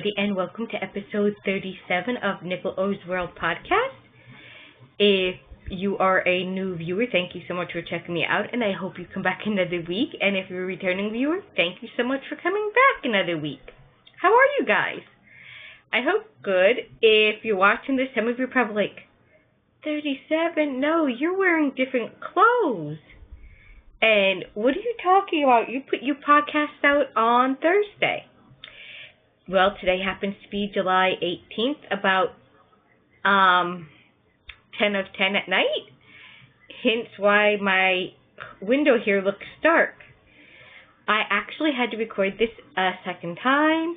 everybody, and welcome to episode 37 of Nickel O's World Podcast. If you are a new viewer, thank you so much for checking me out, and I hope you come back another week. And if you're a returning viewer, thank you so much for coming back another week. How are you guys? I hope good. If you're watching this, some of you are probably like, 37? No, you're wearing different clothes. And what are you talking about? You put your podcast out on Thursday. Well, today happens to be July 18th, about 10 of 10 at night. Hence why my window here looks dark. I actually had to record this a second time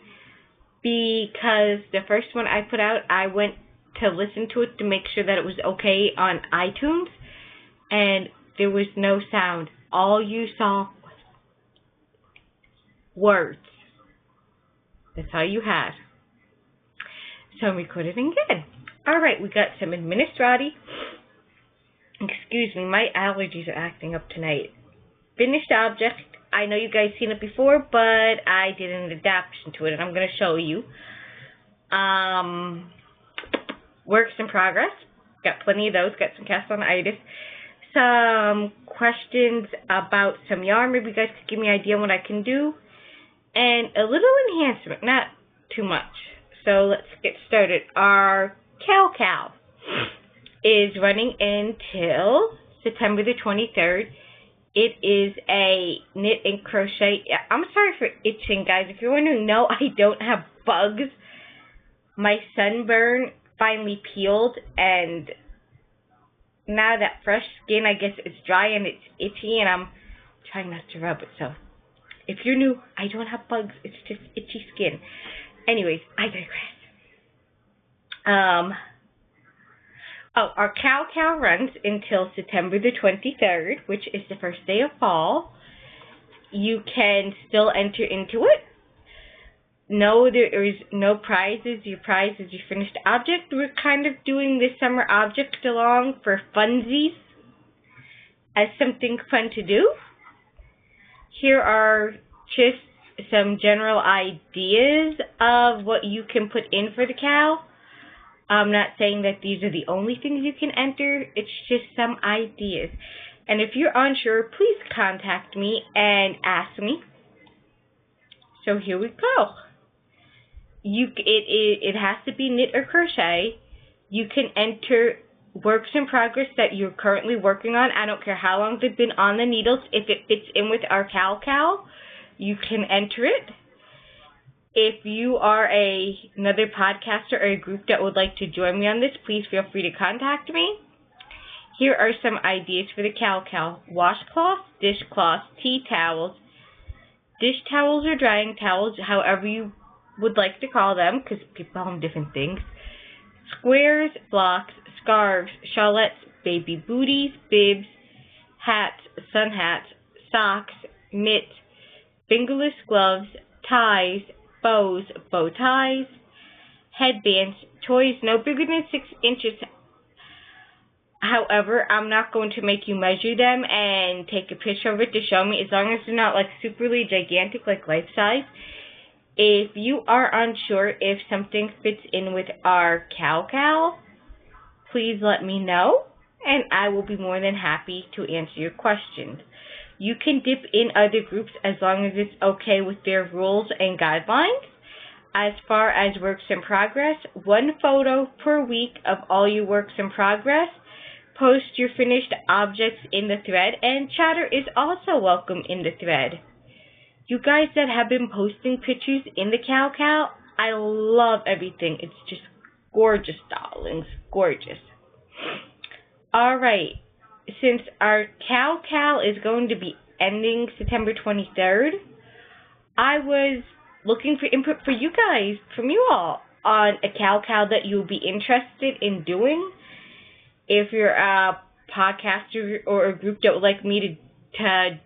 because the first one I put out, I went to listen to it to make sure that it was okay on iTunes, and there was no sound. All you saw was words. That's all you had. So I'm recording again. Alright, we got some administrati. Excuse me, my allergies are acting up tonight. Finished object. I know you guys seen it before, but I did an adaptation to it, and I'm going to show you. Works in progress. Got plenty of those. Got some cast on itis. Some questions about some yarn. Maybe you guys could give me an idea on what I can do. And a little enhancement, not too much. So let's get started. Our Cal is running until September the 23rd. It is a knit and crochet. I'm sorry for itching, guys. If you're wondering, no, I don't have bugs. My sunburn finally peeled, and now that fresh skin, I guess it's dry and it's itchy, and I'm trying not to rub it. So if you're new, I don't have bugs. It's just itchy skin. Anyways, I digress. Our Cal runs until September the 23rd, which is the first day of fall. You can still enter into it. No, there is no prizes. Your prize is your finished object. We're kind of doing this summer object along for funsies as something fun to do. Here are just some general ideas of what you can put in for the Cal. I'm not saying that these are the only things you can enter. It's just some ideas. And if you're unsure, please contact me and ask me. So here we go. It has to be knit or crochet. You can enter works in progress that you're currently working on. I don't care how long they've been on the needles. If it fits in with our Cal, you can enter it. If you are another podcaster or a group that would like to join me on this, please feel free to contact me. Here are some ideas for the Cal. Washcloths, dishcloths, tea towels, dish towels or drying towels, however you would like to call them, because people call them different things. Squares, blocks, scarves, shawlettes, baby booties, bibs, hats, sun hats, socks, mitts, fingerless gloves, ties, bows, bow ties, headbands, toys no bigger than 6 inches. However, I'm not going to make you measure them and take a picture of it to show me, as long as they're not like superly gigantic, like life size. If you are unsure if something fits in with our Cal, please let me know, and I will be more than happy to answer your questions. You can dip in other groups as long as it's okay with their rules and guidelines. As far as works in progress, 1 photo per week of all your works in progress. Post your finished objects in the thread, and chatter is also welcome in the thread. You guys that have been posting pictures in the Cal, I love everything. It's just gorgeous, darlings. Gorgeous. Alright. Since our Cal is going to be ending September 23rd, I was looking for input for you guys, from you all, on a Cal that you'll be interested in doing. If you're a podcaster or a group that would like me to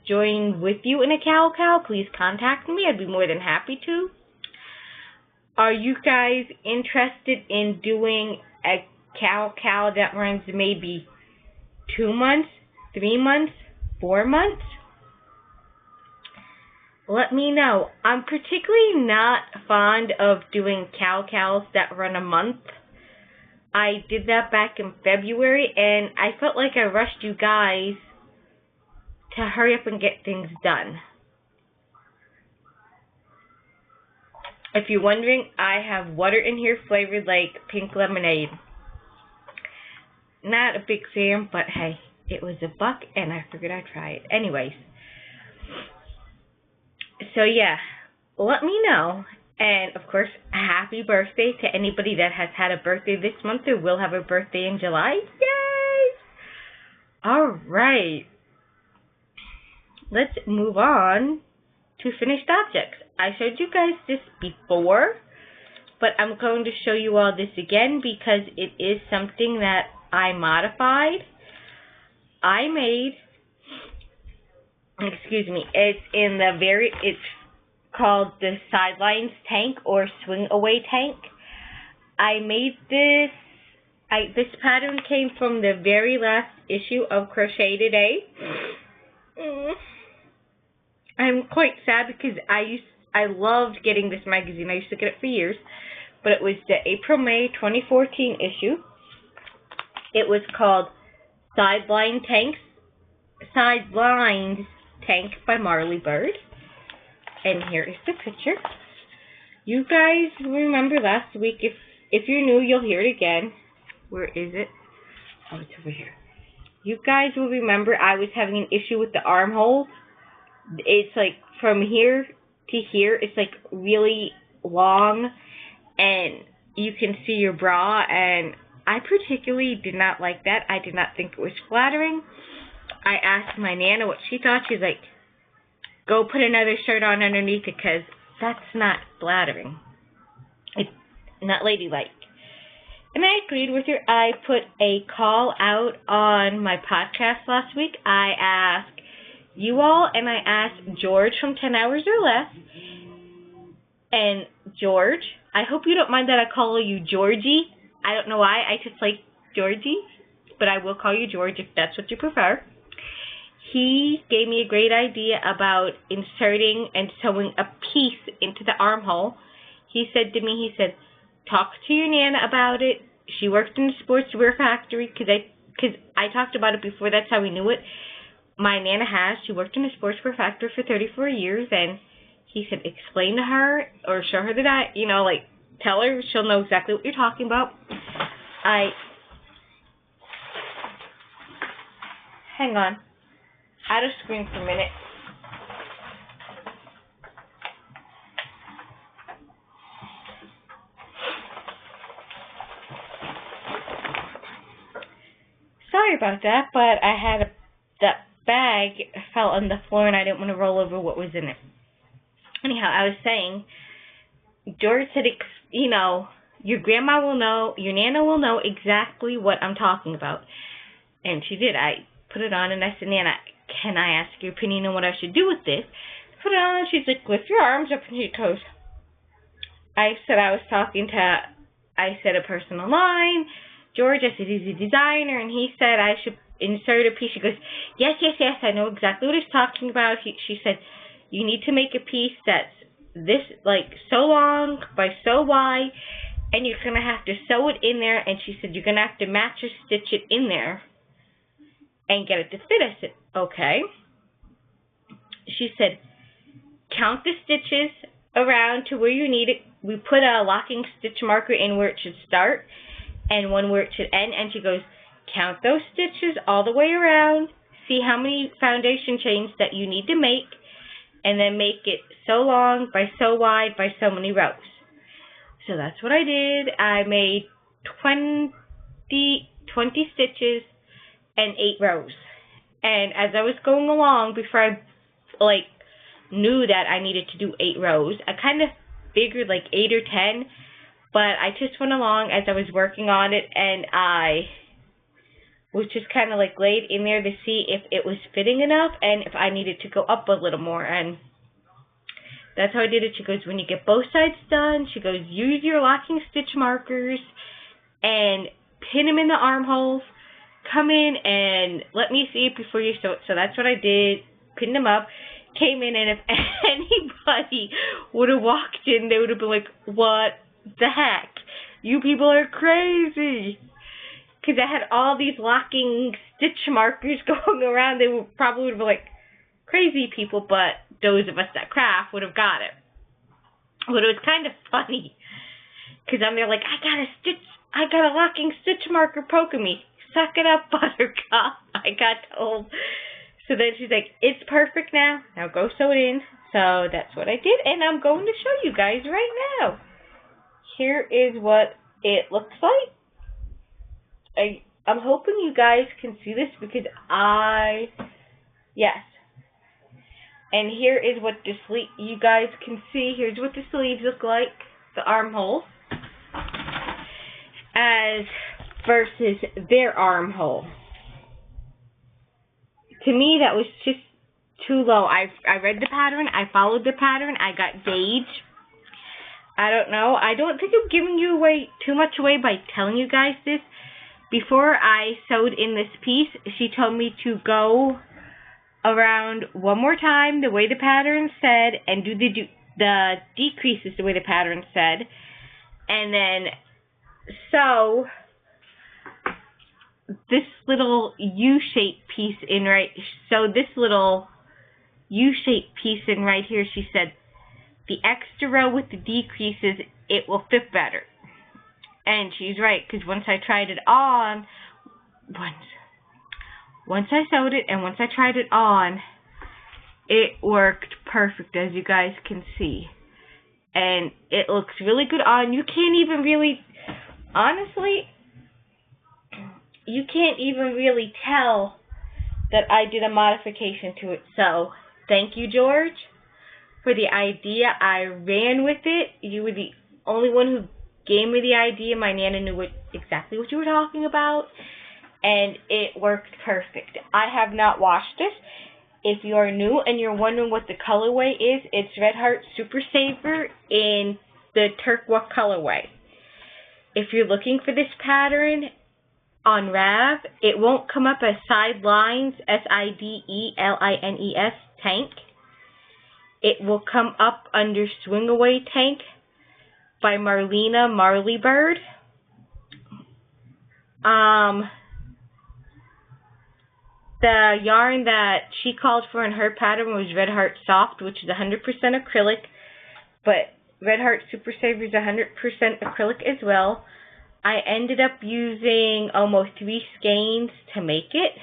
join with you in a Cal, please contact me. I'd be more than happy to. Are you guys interested in doing a Cal that runs maybe 2 months, 3 months, 4 months? let me know. I'm particularly not fond of doing cows that run a month. I did that back in February, and I felt like I rushed you guys to hurry up and get things done. If you're wondering, I have water in here flavored like pink lemonade. Not a big fan, but hey, it was $1 and I figured I'd try it. Anyways, so yeah, let me know. And of course, happy birthday to anybody that has had a birthday this month or will have a birthday in July. Yay! Alright, let's move on to finished objects. I showed you guys this before, but I'm going to show you all this again because it is something that I modified. I made, it's called the Sidelines Tank or Swing Away Tank. I made this, this pattern came from the very last issue of Crochet Today. I'm quite sad because I loved getting this magazine. I used to get it for years, but it was the April-May 2014 issue. It was called Sidelines Tank by Marley Bird. And here is the picture. You guys remember last week, if you're new, you'll hear it again. Where is it? Oh, it's over here. You guys will remember I was having an issue with the armholes. It's like from here to here, it's like really long, and you can see your bra, and I particularly did not like that. I did not think it was flattering. I asked my Nana what she thought. She's like, go put another shirt on underneath it because that's not flattering. It's not ladylike. And I agreed with her. I put a call out on my podcast last week. I asked you all, and I asked George from 10 Hours or Less. And George, I hope you don't mind that I call you Georgie. I don't know why. I just like Georgie, but I will call you George if that's what you prefer. He gave me a great idea about inserting and sewing a piece into the armhole. He said to me, talk to your Nana about it. She worked in the sportswear factory because I talked about it before. That's how we knew it. My Nana has. She worked in a sportswear factory for 34 years, and he said, explain to her or show her that tell her, she'll know exactly what you're talking about. Hang on. Out of screen for a minute. Sorry about that, but I had that bag fell on the floor and I didn't want to roll over what was in it. Anyhow, I was saying, George said, your grandma will know, your Nana will know exactly what I'm talking about. And she did. I put it on and I said, Nana, can I ask your opinion on what I should do with this? Put it on and she's like, lift your arms up, and she goes, I said a person online, George, I said he's a designer, and he said I should insert a piece. She goes, yes, I know exactly what he's talking about. She said, you need to make a piece that's this, so long by so wide, and you're going to have to sew it in there, and she said you're going to have to match or stitch it in there and get it to fit. I said, okay. She said, count the stitches around to where you need it. We put a locking stitch marker in where it should start and one where it should end, and she goes, count those stitches all the way around, see how many foundation chains that you need to make, and then make it so long by so wide by so many rows. So that's what I did. I made 20 stitches and 8 rows. And as I was going along, before I knew that I needed to do 8 rows, I kind of figured 8 or 10, but I just went along as I was working on it, and I was just kind of laid in there to see if it was fitting enough and if I needed to go up a little more. And that's how I did it. She goes, when you get both sides done, she goes, use your locking stitch markers and pin them in the armholes. Come in and let me see it before you sew it. So that's what I did. Pinned them up. came in, and if anybody would have walked in, they would have been like, what the heck? You people are crazy. Because I had all these locking stitch markers going around. They would probably would have been like, crazy people, but those of us that craft would have got it. But it was kind of funny. Because I'm there like, I got a locking stitch marker poking me. Suck it up, Buttercup. I got told. So then she's like, it's perfect now. Now go sew it in. So that's what I did. And I'm going to show you guys right now. Here is what it looks like. I'm hoping you guys can see this because yes. And here is what the sleeve, you guys can see, here's what the sleeves look like, the armhole, as versus their armhole. To me, that was just too low. I read the pattern, I followed the pattern, I got gauge. I don't know. I don't think I'm giving you too much away by telling you guys this. Before I sewed in this piece, she told me to go around one more time the way the pattern said and do the decreases the way the pattern said, and then sew this little U-shaped piece in right. So this little U-shaped piece in right here, she said, the extra row with the decreases, it will fit better. And she's right, because once I tried it on, once I sewed it and once I tried it on, it worked perfect, as you guys can see. And it looks really good on. You can't even really, honestly, you can't even really tell that I did a modification to it. So, thank you, George, for the idea. I ran with it. You were the only one who gave me the idea. My Nana knew exactly what you were talking about, and it worked perfect. I have not washed this. If you are new and you're wondering what the colorway is, it's Red Heart Super Saver in the turquoise colorway. If you're looking for this pattern on Rav, it won't come up as Sidelines, Sidelines, tank. It will come up under Swing Away Tank by Marlena Marleybird. The yarn that she called for in her pattern was Red Heart Soft, which is 100% acrylic, but Red Heart Super Saver is 100% acrylic as well. I ended up using almost 3 skeins to make it.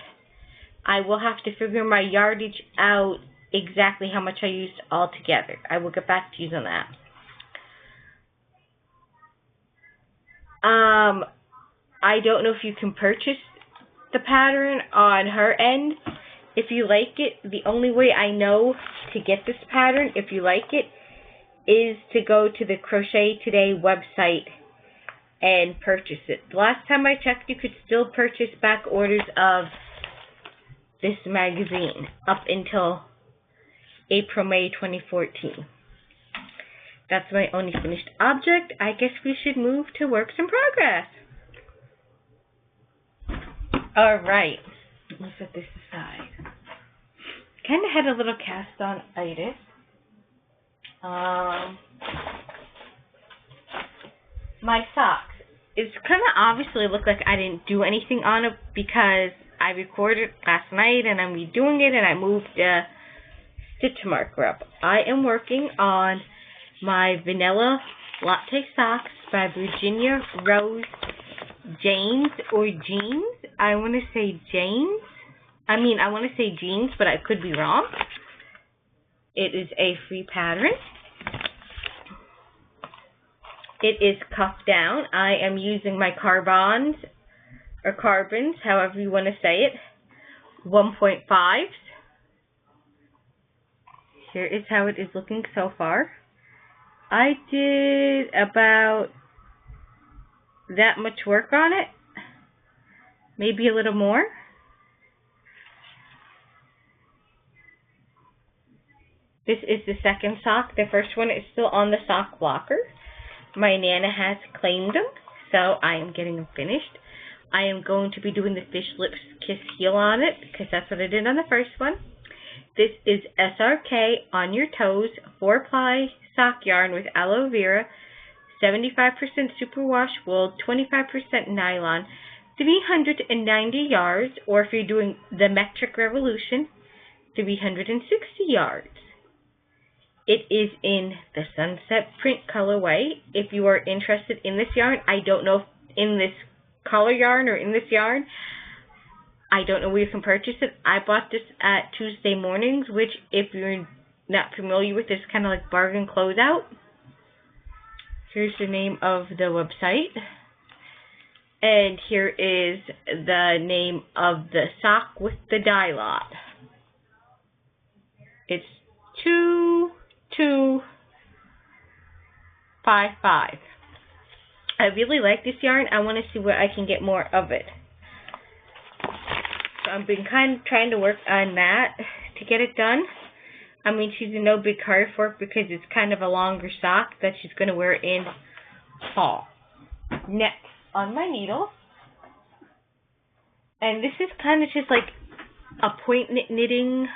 I will have to figure my yardage out exactly how much I used altogether. I will get back to you on that. I don't know if you can purchase the pattern on her end. If you like it, the only way I know to get this pattern, if you like it, is to go to the Crochet Today website and purchase it. The last time I checked, you could still purchase back orders of this magazine up until April, May 2014. That's my only finished object. I guess we should move to works in progress. Alright, let's set this aside. Kind of had a little cast on itis. My socks. It's kind of obviously look like I didn't do anything on it because I recorded last night and I'm redoing it and I moved the stitch marker up. I am working on my Vanilla Latte Socks by Virginia Rose James or Jeans. I want to say James. I want to say Jeans, but I could be wrong. It is a free pattern. It is cuffed down. I am using my Carbons, or Carbons, however you want to say it, 1.5s. Here is how it is looking so far. I did about that much work on it, maybe a little more. This is the second sock. The first one is still on the sock blocker. My Nana has claimed them, so I am getting them finished. I am going to be doing the Fish Lips Kiss heel on it because that's what I did on the first one. This is SRK On Your Toes 4-ply sock yarn with aloe vera, 75% superwash wool, 25% nylon, 390 yards, or if you're doing the metric revolution, 360 yards. It is in the sunset print colorway. If you are interested in this yarn, I don't know if in this color yarn or in this yarn, I don't know where you can purchase it. I bought this at Tuesday Mornings, which if you're not familiar with, is kind of like bargain closeout. Here's the name of the website. And here is the name of the sock with the dye lot. It's 2255. I really like this yarn. I want to see where I can get more of it. So I've been kind of trying to work on that to get it done. I'm going to use a no big card for it because it's kind of a longer sock that she's going to wear in fall. Next, on my needle, and this is kind of just like a point knitting,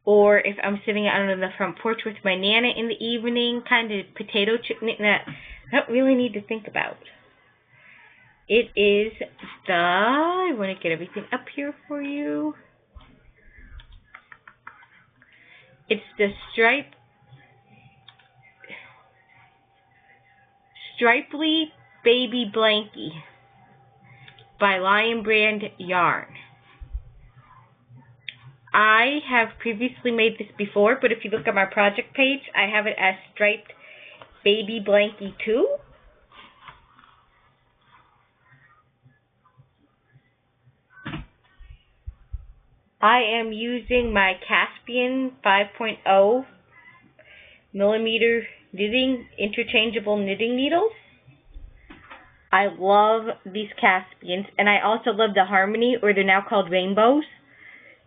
or if I'm sitting out on the front porch with my Nana in the evening, kind of potato chip knitting that I don't really need to think about. It is the, I want to get everything up here for you. It's the Stripely Baby Blankie by Lion Brand Yarn. I have previously made this before, but if you look at my project page, I have it as Striped Baby Blankie 2. I am using my Caspian 5.0 millimeter knitting, interchangeable knitting needles. I love these Caspians, and I also love the Harmony, or they're now called Rainbows.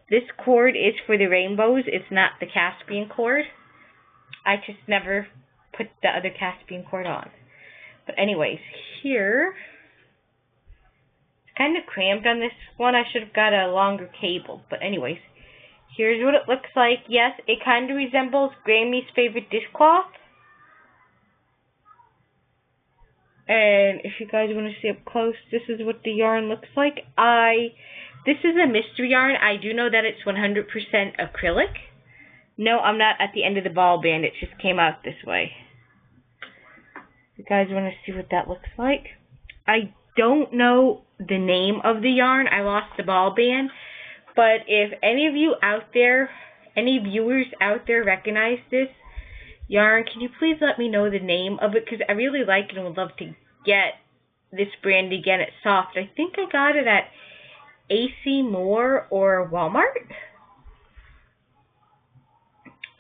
This cord is for the Rainbows. It's not the Caspian cord. I just never put the other Caspian cord on. But anyways, here, it's kind of cramped on this one. I should have got a longer cable. But anyways, here's what it looks like. Yes, it kind of resembles Grammy's favorite dishcloth. And if you guys want to see up close, this is what the yarn looks like. This is a mystery yarn. I do know that it's 100% acrylic. No, I'm not at the end of the ball band. It just came out this way. You guys want to see what that looks like? I don't know the name of the yarn. I lost the ball band. But if any of you out there, any viewers out there recognize this yarn, can you please let me know the name of it? Because I really like it and would love to get this brand again at Soft. I think I got it at AC Moore or Walmart.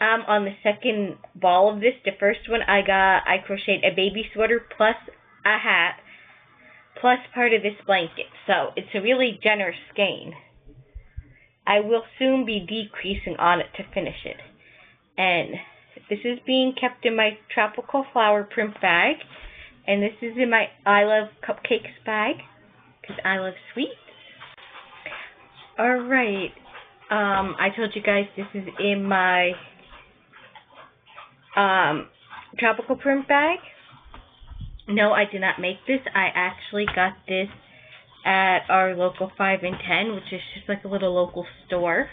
On the second ball of this, the first one I crocheted a baby sweater plus a hat plus part of this blanket. So it's a really generous skein. I will soon be decreasing on it to finish it. And this is being kept in my tropical flower print bag. And this is in my I Love Cupcakes bag, because I love sweets. Alright, I told you guys this is in my tropical print bag. No, I did not make this. I actually got this at our local 5 and 10, which is just like a little local store.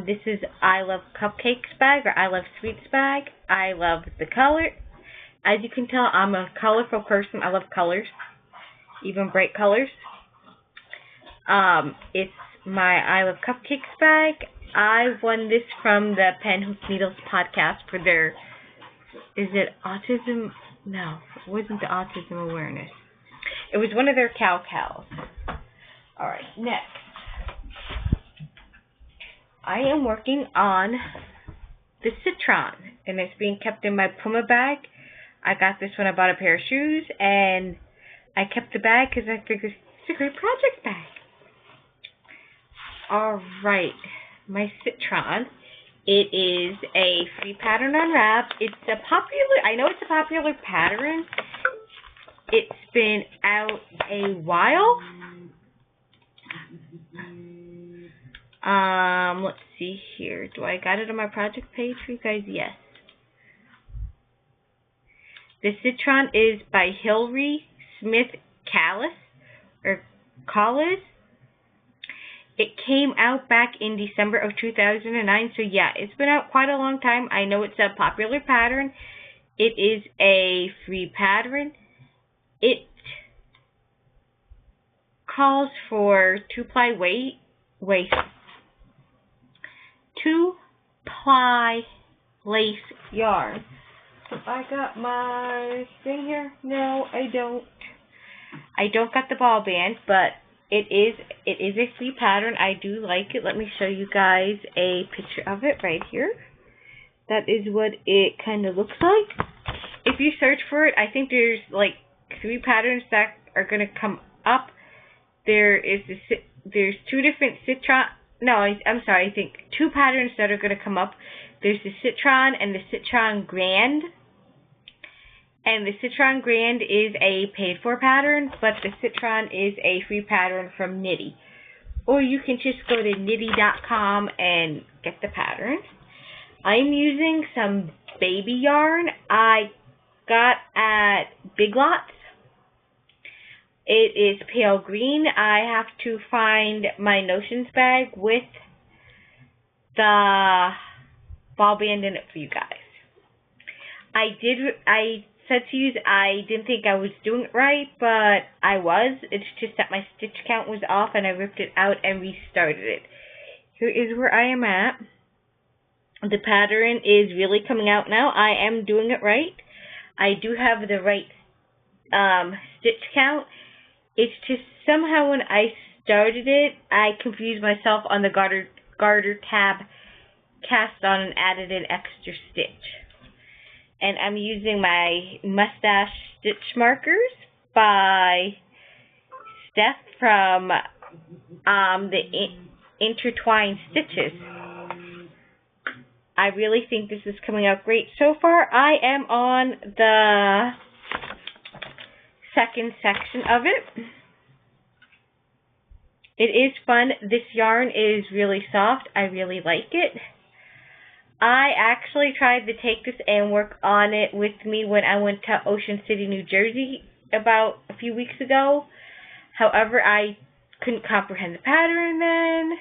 This is I Love Cupcakes bag, or I Love Sweets bag. I love the color. As you can tell, I'm a colorful person. I love colors, even bright colors. It's my I Love Cupcakes bag. I won this from the Pen Hook Needles podcast for their, is it autism? No, it wasn't the autism awareness. It was one of their cows. Alright, next. I am working on the Citron, and it's being kept in my Puma bag. I got this when I bought a pair of shoes, and I kept the bag because I figured it's a great project bag. Alright, my Citron. It is a free pattern on wrap. It's a popular, I know it's a popular pattern. It's been out a while. Let's see here. Do I got it on my project page for you guys? Yes. The Citron is by Hilary Smith Collis. It came out back in December of 2009, so yeah, it's been out quite a long time. I know it's a popular pattern. It is a free pattern. It calls for 2-ply lace yarn. So I got my thing here. No, I don't. I don't got the ball band, but it is a free pattern. I do like it. Let me show you guys a picture of it right here. That is what it kind of looks like. If you search for it, I think there's like 3 patterns that are going to come up. There's 2 different Citron. No, I'm sorry. I think 2 patterns that are going to come up. There's the Citron and the Citron Grand. And the Citron Grand is a paid-for pattern, but the Citron is a free pattern from Knitty. Or you can just go to knitty.com and get the pattern. I'm using some baby yarn I got at Big Lots. It is pale green. I have to find my Notions bag with the ball band in it for you guys. I said to you I didn't think I was doing it right, but I was. It's just that my stitch count was off and I ripped it out and restarted it. Here is where I am at. The pattern is really coming out now. I am doing it right. I do have the right stitch count. It's just somehow when I started it, I confused myself on the garter tab cast on and added an extra stitch. And I'm using my Mustache Stitch Markers by Steph from the Intertwined Stitches. I really think this is coming out great so far. I am on the second section of it. It is fun. This yarn is really soft. I really like it. I actually tried to take this and work on it with me when I went to Ocean City, New Jersey about a few weeks ago. However, I couldn't comprehend the pattern then,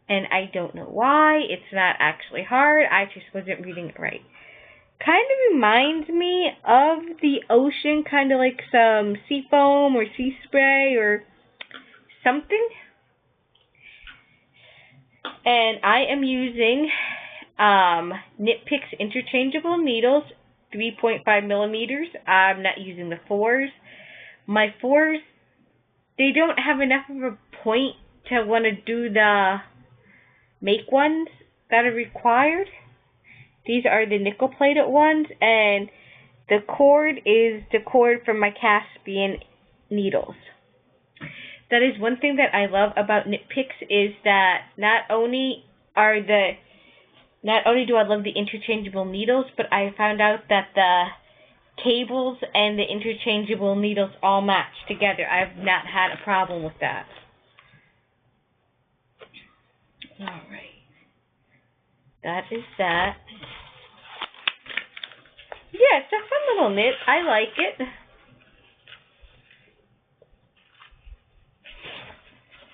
and I don't know why. It's not actually hard. I just wasn't reading it right. Kind of reminds me of the ocean, kind of like some sea foam or sea spray or something. And I am using Knit Picks interchangeable needles, 3.5 millimeters. I'm not using the 4s. My 4s, they don't have enough of a point to want to do the make ones that are required. These are the nickel plated ones, and the cord is the cord from my Caspian needles. That is one thing that I love about Knit Picks is that not only do I love the interchangeable needles, but I found out that the cables and the interchangeable needles all match together. I've not had a problem with that. Alright. That is that. Yeah, it's a fun little knit. I like it.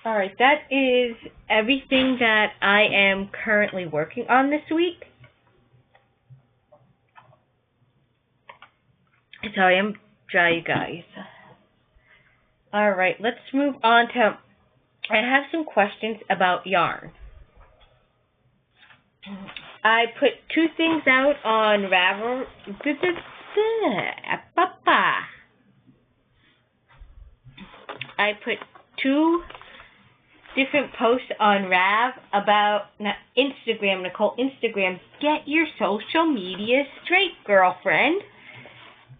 Alright, that is everything that I am currently working on this week. Sorry, I'm dry, you guys. Alright, let's move on to... I have some questions about yarn. I put 2 things out on Ravelry. I put 2 different posts on Rav about Instagram, Nicole. Instagram, get your social media straight, girlfriend.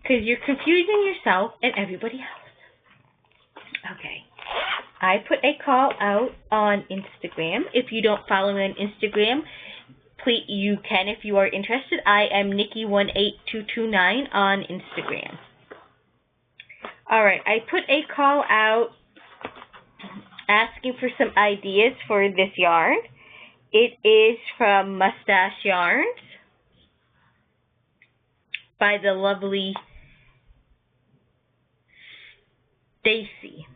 Because you're confusing yourself and everybody else. Okay. I put a call out on Instagram. If you don't follow me on Instagram, please, you can if you are interested. I am Nikki18229 on Instagram. Alright, I put a call out asking for some ideas for this yarn. It is from Mustache Yarns by the lovely Stacy.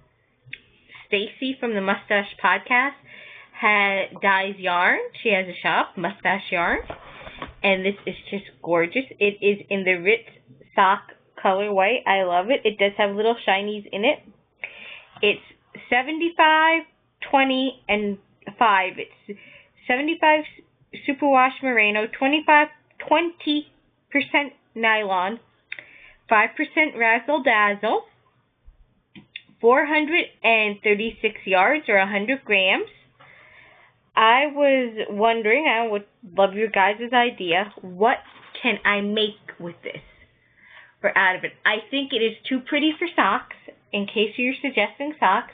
Stacy from the Mustache Podcast dyes yarn. She has a shop, Mustache Yarn, and this is just gorgeous. It is in the Ritz sock colorway. I love it. It does have little shinies in it. It's 75, 20, and 5. It's 75 superwash merino, 20% nylon, 5% razzle dazzle, 436 yards or 100 grams. I was wondering, I would love your guys' idea, what can I make with this or out of it? I think it is too pretty for socks. In case you're suggesting socks,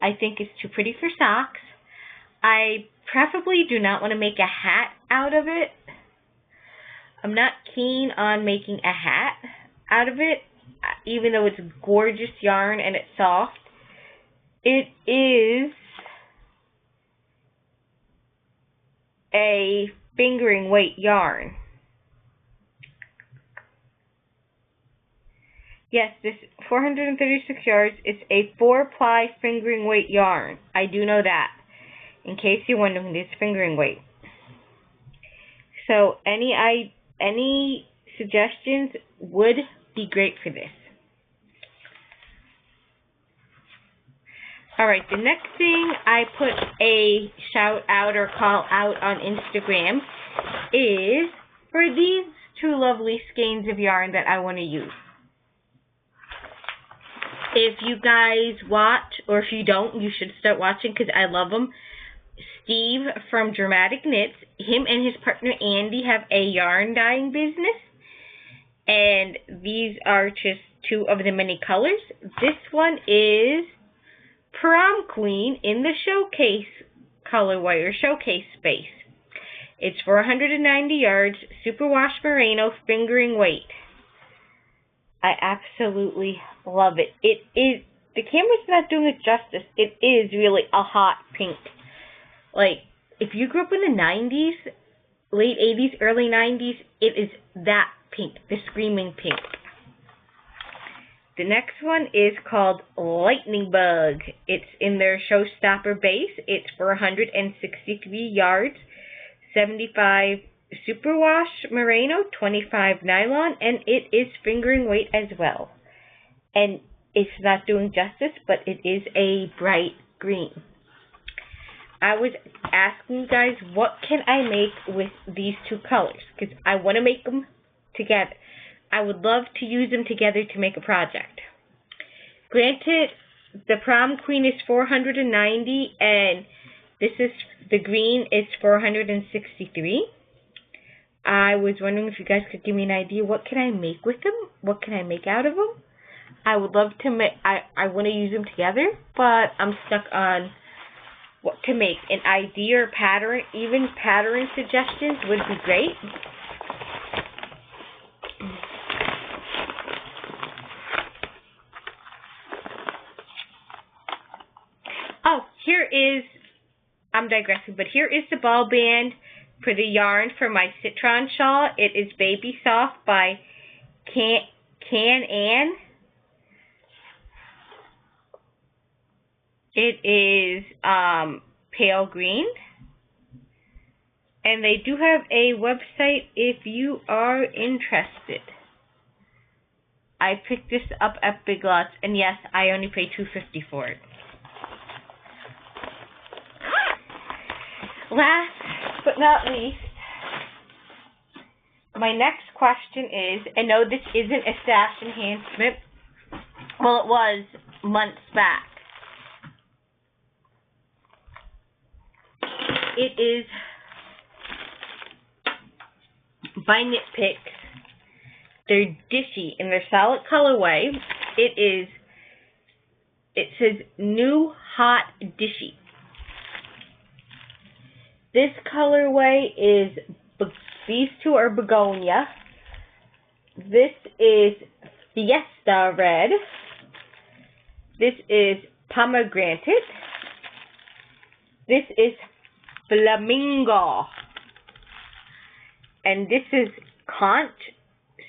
I think it's too pretty for socks. I preferably do not want to make a hat out of it. I'm not keen on making a hat out of it, even though it's gorgeous yarn and it's soft. It is a fingering weight yarn. Yes, this 436 yards is a 4-ply fingering weight yarn. I do know that, in case you're wondering, this fingering weight. So any suggestions would be great for this. Alright, the next thing I put a shout out or call out on Instagram is for these two lovely skeins of yarn that I want to use. If you guys watch, or if you don't, you should start watching because I love them. Steve from Dramatic Knits, him and his partner Andy have a yarn dyeing business. And these are just two of the many colors. This one is Prom Queen in the showcase colorway or showcase space. It's 490 yards, superwash merino, fingering weight. I absolutely love it. It is, the camera's not doing it justice. It is really a hot pink. Like, if you grew up in the 90s, late 80s, early 90s, it is that pink, the screaming pink. The next one is called Lightning Bug. It's in their Showstopper base. It's 463 yards, 75 superwash merino, 25 nylon, and it is fingering weight as well. And it's not doing justice, but it is a bright green. I was asking you guys, what can I make with these two colors? Because I want to make them together. I would love to use them together to make a project. Granted, the Prom Queen is 490, and this is, the green is 463. I was wondering if you guys could give me an idea, what can I make with them? What can I make out of them? I would love to make, I want to use them together, but I'm stuck on what to make. An idea or pattern, even pattern suggestions would be great. Oh, here is, I'm digressing, but here is the ball band for the yarn for my Citron shawl. It is Baby Soft by Can-An. It is pale green. And they do have a website if you are interested. I picked this up at Big Lots, and yes, I only paid $2.50 for it. Last but not least, my next question is, and no, this isn't a stash enhancement. Well, it was months back. It is by Knit Picks. They're dishy in their solid colorway. It says New Hot Dishy. This colorway is, these two are Begonia. This is Fiesta Red. This is Pomegranate. This is Flamingo. And this is Conch.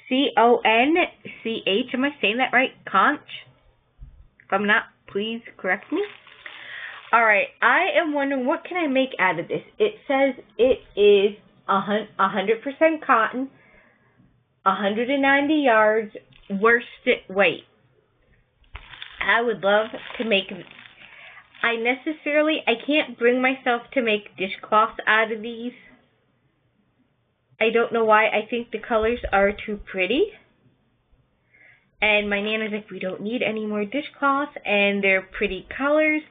Conch. Am I saying that right? Conch? If I'm not, please correct me. Alright, I am wondering what can I make out of this. It says it is 100% cotton, 190 yards, worsted weight. I would love to make, I can't bring myself to make dishcloths out of these. I don't know why. I think the colors are too pretty. And my Nana's like, we don't need any more dishcloths, and they're pretty colors.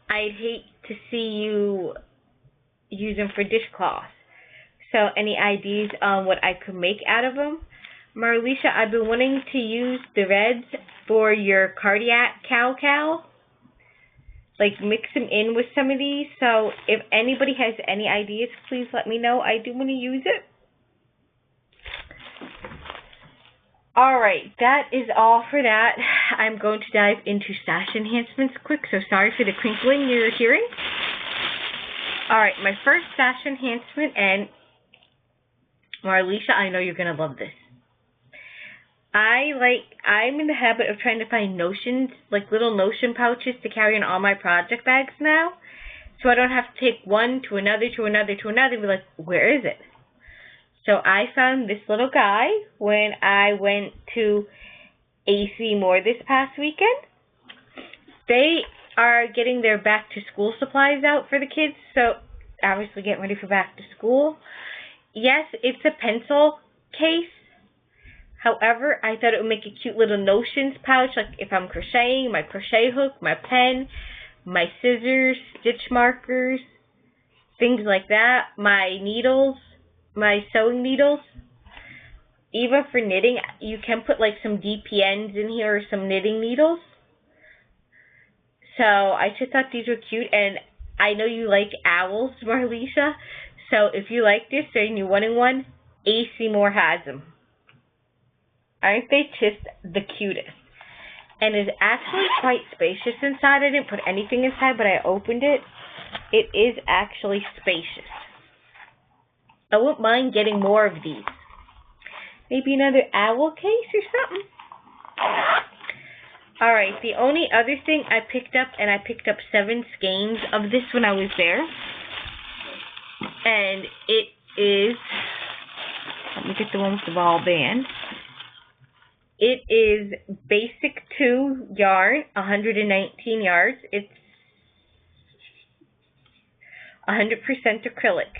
I'd hate to see you use them for dishcloths. So any ideas on what I could make out of them? Marlisha, I've been wanting to use the reds for your cardiac cow. Like mix them in with some of these. So if anybody has any ideas, please let me know. I do want to use it. Alright, that is all for that. I'm going to dive into stash enhancements quick, so sorry for the crinkling you're hearing. Alright, my first stash enhancement, and Marlisha, I know you're going to love this. I'm in the habit of trying to find notions, like little notion pouches to carry in all my project bags now, so I don't have to take one to another, and be like, where is it? So I found this little guy when I went to AC Moore this past weekend. They are getting their back to school supplies out for the kids, so obviously getting ready for back to school. Yes, it's a pencil case. However, I thought it would make a cute little notions pouch, like if I'm crocheting, my crochet hook, my pen, my scissors, stitch markers, things like that, my needles, my sewing needles. Even for knitting, you can put like some DPNs in here or some knitting needles. So I just thought these were cute, and I know you like owls, Marlisha. So if you like this and you're wanting one, AC Moore has them. Aren't they just the cutest? And it's actually quite spacious inside. I didn't put anything inside, but I opened it. It is actually spacious. I wouldn't mind getting more of these. Maybe another owl case or something. Alright, the only other thing I picked up, and I picked up 7 skeins of this when I was there. And it is, let me get the one with the ball band. It is Basic 2 yarn, 119 yards. It's 100% acrylic.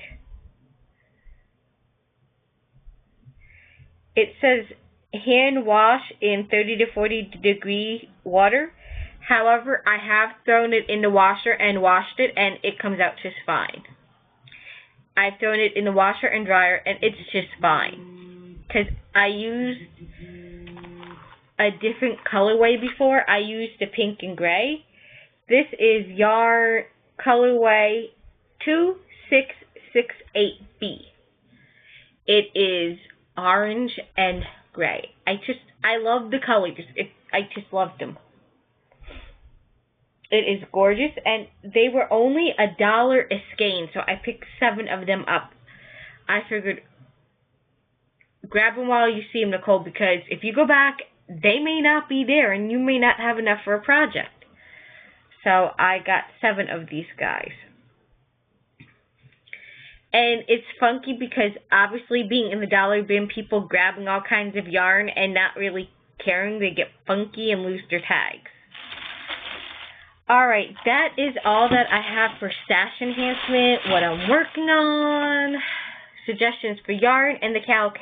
It says hand wash in 30 to 40 degree water. However, I have thrown it in the washer and washed it, and it comes out just fine. I've thrown it in the washer and dryer, and it's just fine. Because I used a different colorway before. I used the pink and gray. This is yarn colorway 2668B. It is orange and gray. I love the colors. I just loved them. It is gorgeous, and they were only $1 a skein, so I picked 7 of them up. I figured, grab them while you see them, Nicole, because if you go back, they may not be there, and you may not have enough for a project. So I got 7 of these guys. And it's funky because obviously being in the dollar bin, people grabbing all kinds of yarn and not really caring, they get funky and lose their tags. Alright, that is all that I have for stash enhancement, what I'm working on, suggestions for yarn, and the cow.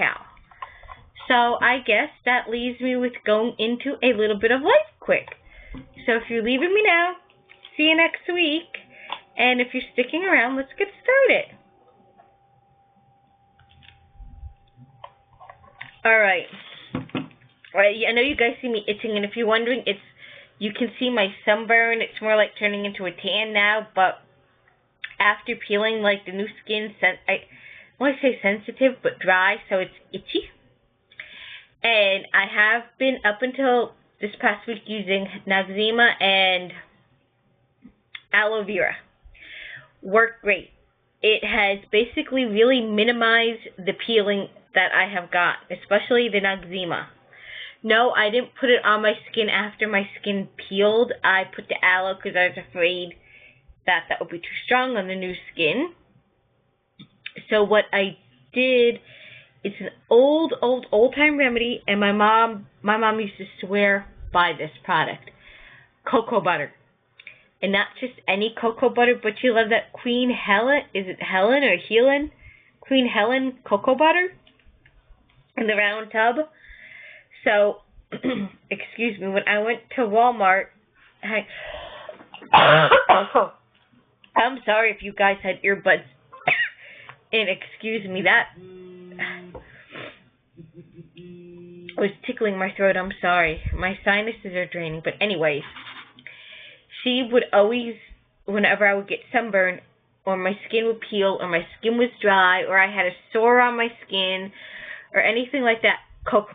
So I guess that leaves me with going into a little bit of life quick. So if you're leaving me now, see you next week. And if you're sticking around, let's get started. Alright. I know you guys see me itching, and if you're wondering, you can see my sunburn. It's more like turning into a tan now, but after peeling, like the new skin, I want to say sensitive, but dry, so it's itchy. And I have been, up until this past week, using Noxzema and aloe vera. worked great. It has basically really minimized the peeling that I have got, especially the Noxzema. No, I didn't put it on my skin after my skin peeled. I put the aloe because I was afraid that would be too strong on the new skin. So what I did, it's an old-time remedy, and my mom used to swear by this product. Cocoa butter. And not just any cocoa butter, but she loved that Queen Helen, is it Helen or Helen? Queen Helen cocoa butter in the round tub. So, excuse me, when I went to Walmart, I'm sorry if you guys had earbuds, and excuse me, that was tickling my throat. I'm sorry. My sinuses are draining. But anyways, she would always, whenever I would get sunburn, or my skin would peel, or my skin was dry, or I had a sore on my skin, or anything like that, cocoa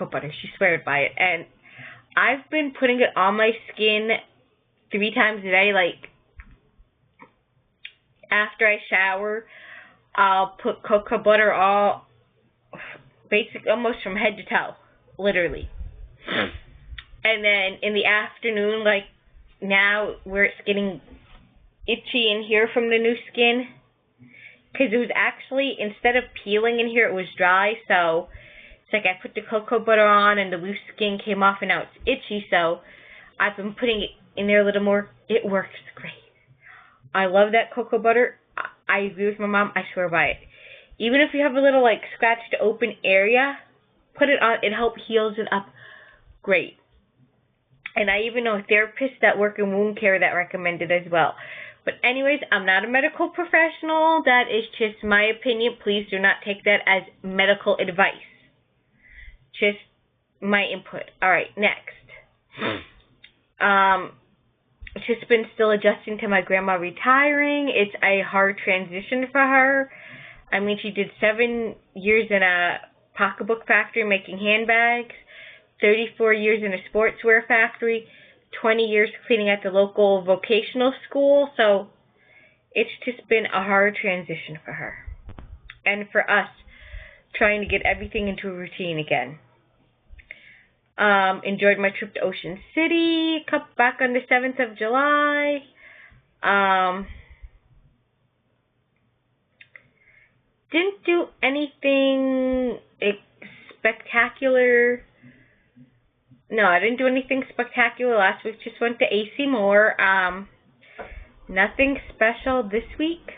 butter, she swears by it. And I've been putting it on my skin 3 times a day. Like, after I shower, I'll put cocoa butter all, basically almost from head to toe, literally. And then in the afternoon, like now where it's getting itchy in here from the new skin, because it was actually, instead of peeling in here, it was dry, so it's like I put the cocoa butter on and the loose skin came off and now it's itchy, so I've been putting it in there a little more. It works great. I love that cocoa butter. I agree with my mom. I swear by it. Even if you have a little, like, scratched open area, put it on. It helps heals it up great. And I even know therapists that work in wound care that recommend it as well. But anyways, I'm not a medical professional. That is just my opinion. Please do not take that as medical advice. Just my input. All right, next. Just been still adjusting to my grandma retiring. It's a hard transition for her. I mean, she did 7 years in a pocketbook factory making handbags, 34 years in a sportswear factory, 20 years cleaning at the local vocational school. So it's just been a hard transition for her. And for us, trying to get everything into a routine again. Enjoyed my trip to Ocean City, back on the 7th of July. Didn't do anything spectacular. No, I didn't do anything spectacular last week. Just went to AC Moore. Nothing special this week.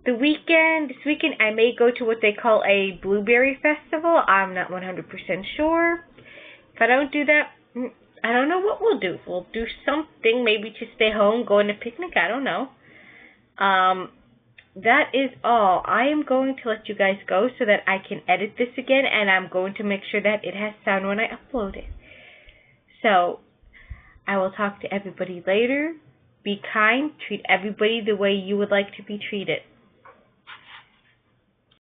This weekend I may go to what they call a blueberry festival. I'm not 100% sure. If I don't do that, I don't know what we'll do. We'll do something, maybe to stay home, go on a picnic, I don't know. That is all. I am going to let you guys go so that I can edit this again, and I'm going to make sure that it has sound when I upload it. So, I will talk to everybody later. Be kind. Treat everybody the way you would like to be treated.